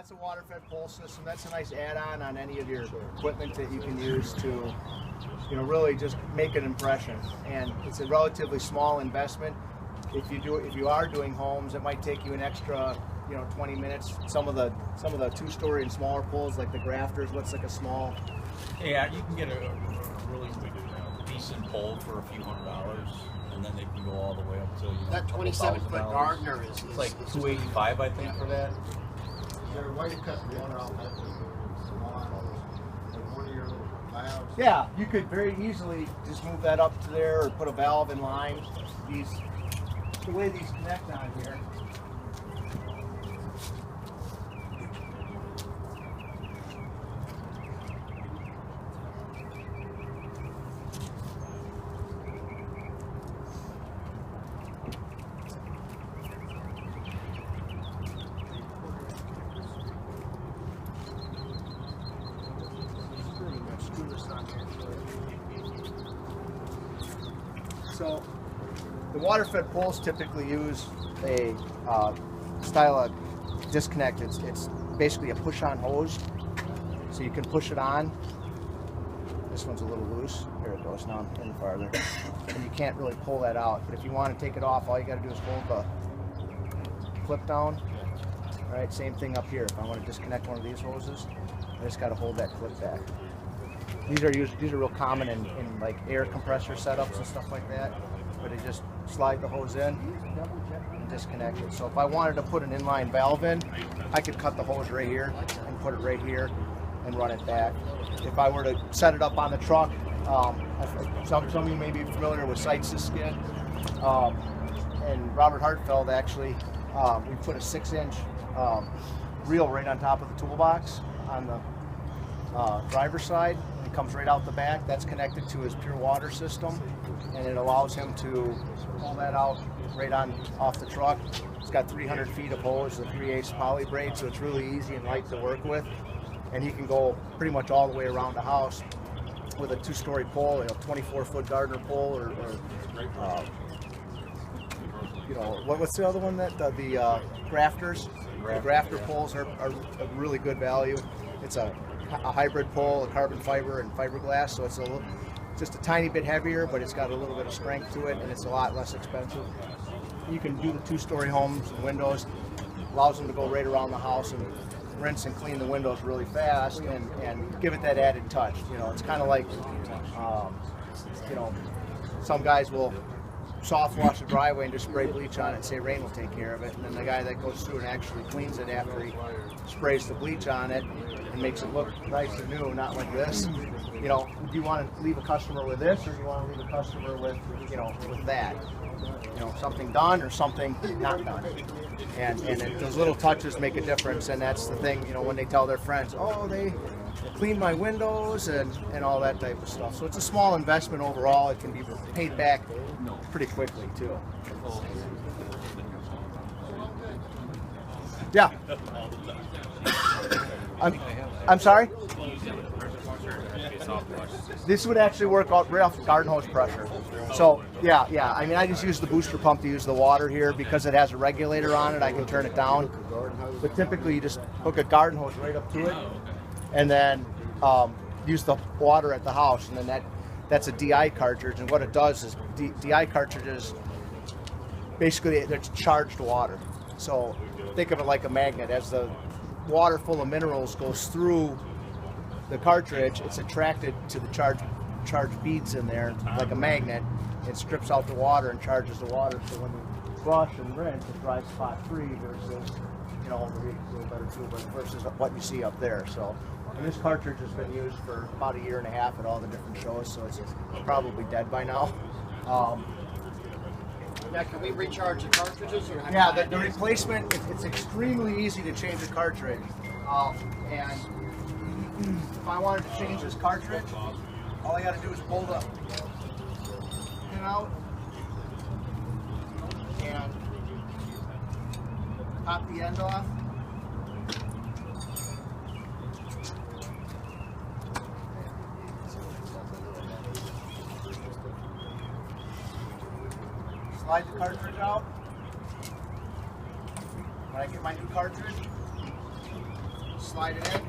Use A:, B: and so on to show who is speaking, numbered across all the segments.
A: that's a water-fed pole system. That's a nice add-on on any of your equipment that you can use to, really just make an impression. And it's a relatively small investment. If you are doing homes, it might take you an extra, 20 minutes. Some of the 2-story and smaller poles, like the grafters, looks like a small.
B: Yeah, you can get a really decent pole for a few $100s, and then they can go all the way up to
C: that 27-foot Gardner is
B: like $285, I think, for that.
D: Is there a way to cut the water off that one of your little valves?
A: Yeah, you could very easily just move that up to there or put a valve in line. The way these connect on here. So the water-fed poles typically use a style of disconnect. It's basically a push-on hose, so you can push it on. This one's a little loose. Here it goes now, in farther, and you can't really pull that out. But if you want to take it off, all you got to do is hold the clip down. All right, same thing up here. If I want to disconnect one of these hoses, I just got to hold that clip back. These are real common in like air compressor setups and stuff like that, where they just slide the hose in and disconnect it. So if I wanted to put an inline valve in, I could cut the hose right here and put it right here and run it back. If I were to set it up on the truck, some of you may be familiar with Sitesiskin, and Robert Hartfeld actually, we put a 6-inch reel right on top of the toolbox on the driver's side. It comes right out the back. That's connected to his pure water system, and it allows him to pull that out right on off the truck. It's got 300 feet of hose, a 3/8 poly braid, so it's really easy and light to work with. And he can go pretty much all the way around the house with a 2-story pole, 24-foot Gardner pole, or what's the other one that the grafters? The grafter poles are a really good value. It's a hybrid pole, a carbon fiber and fiberglass, so it's just a tiny bit heavier, but it's got a little bit of strength to it, and it's a lot less expensive. You can do the 2-story homes and windows, allows them to go right around the house and rinse and clean the windows really fast and give it that added touch. It's kind of like, some guys will soft wash the driveway and just spray bleach on it and say rain will take care of it, and then the guy that goes through and actually cleans it after he sprays the bleach on it and makes it look nice and new, not like this. Do you want to leave a customer with this, or do you want to leave a customer with, with that? Something done or something not done. And those little touches make a difference, and that's the thing, when they tell their friends, oh, they clean my windows and all that type of stuff. So it's a small investment overall. It can be paid back pretty quickly too. Yeah. I'm sorry? This would actually work out right off the garden hose pressure. So yeah. I mean, I just use the booster pump to use the water here because it has a regulator on it. I can turn it down. But typically, you just hook a garden hose right up to it, and then use the water at the house. And then that's a DI cartridge. And what it does is DI cartridges, basically, it's charged water. So think of it like a magnet. As the water full of minerals goes through the cartridge, it's attracted to the charged beads in there like a magnet. It strips out the water and charges the water, so when you brush and rinse, it dries spot free versus versus what you see up there. So, and this cartridge has been used for about 1.5 years at all the different shows, so it's probably dead by now.
C: Now, can we recharge the cartridges? Or
A: yeah, the replacement, it's extremely easy to change a cartridge. And if I wanted to change this cartridge, all I got to do is pull the pin out and pop the end off. Slide the cartridge out. When I get my new cartridge, slide it in.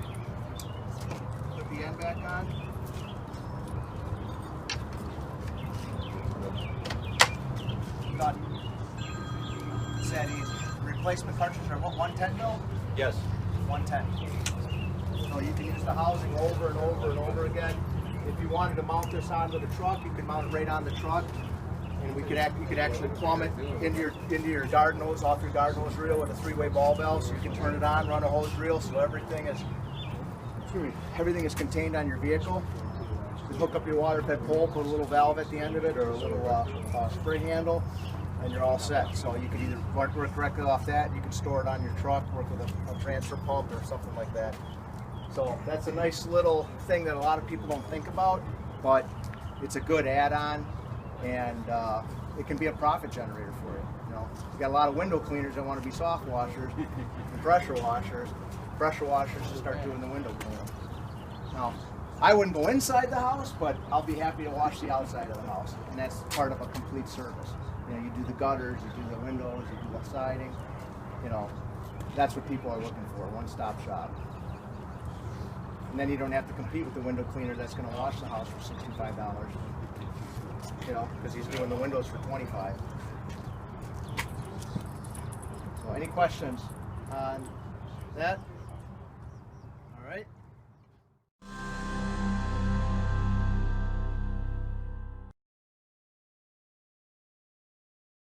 A: Put the end back on. Done. It's that easy. Replacement cartridges are what, 110 mil?
B: Yes.
A: 110. So you can use the housing over and over and over again. If you wanted to mount this onto the truck, you could mount it right on the truck, and you could actually plumb it into your guard nose, off your guard nose reel with a 3-way ball valve, so you can turn it on, run a hose reel, so everything is contained on your vehicle. You hook up your water fed pole, put a little valve at the end of it, or a little spray handle, and you're all set. So you can either work directly off that, you can store it on your truck, work with a transfer pump or something like that. So that's a nice little thing that a lot of people don't think about, but it's a good add-on, and it can be a profit generator for you. You know, you got a lot of window cleaners that want to be soft washers and pressure washers. Pressure washers to start doing the window cleaning. Now, I wouldn't go inside the house, but I'll be happy to wash the outside of the house, and that's part of a complete service. You know, you do the gutters, you do the windows, you do the siding. You know, that's what people are looking for, one-stop shop. And then you don't have to compete with the window cleaner that's going to wash the house for $65. You know, because he's doing the windows for $25. So, any questions on that?